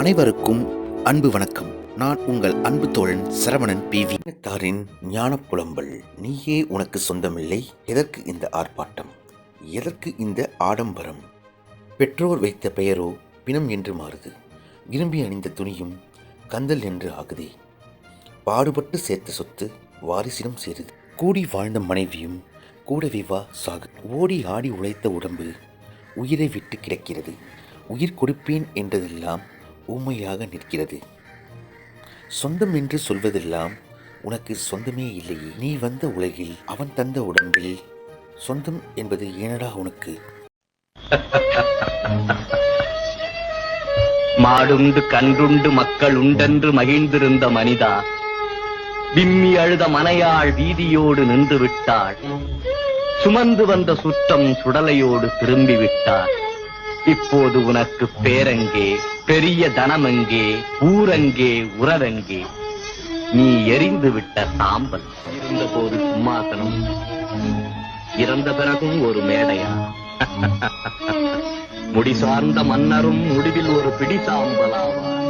அனைவருக்கும் அன்பு வணக்கம். நான் உங்கள் அன்பு தோழன் சரவணன் PV. தாரின் ஞான புலம்பல். நீயே உனக்கு சொந்தமில்லை, எதற்கு இந்த ஆர்ப்பாட்டம், எதற்கு இந்த ஆடம்பரம்? பெற்றோர் வைத்த பெயரோ பிணம் என்று மாறுது, விரும்பி அணிந்த துணியும் கந்தல் என்று ஆகுதே. பாடுபட்டு சேர்த்த சொத்து வாரிசிடம் சேருது, கூடி வாழ்ந்த மனைவியும் கூடவே வா சாகு. ஓடி ஆடி உழைத்த உடம்பு உயிரை விட்டு கிடக்கிறது, உயிர் கொடுப்பேன் என்றதெல்லாம் ஊமையாக நிற்கிறது. சொந்தம் என்று சொல்வதெல்லாம் உனக்கு சொந்தமே இல்லையே. நீ வந்த உலகில் அவன் தந்த உடம்பில் சொந்தம் என்பது ஏனடா உனக்கு? மாடுண்டு கன்றுண்டு மக்கள் உண்டென்று மகிழ்ந்திருந்த மனிதா, விம்மி அழுத மனையாள் வீதியோடு நின்று விட்டாள். சுமந்து வந்த சுற்றம் சுடலையோடு திரும்பி விட்டார். இப்போது உனக்கு பேரங்கே, பெரிய தனமெங்கே, ஊரங்கே, உறவெங்கே? நீ எரிந்து விட்ட சாம்பல். இருந்தபோது சிம்மாசனம், இறந்த பிறகும் ஒரு மேடையா? முடி சார்ந்த மன்னரும் முடிவில் ஒரு பிடி சாம்பலாவார்.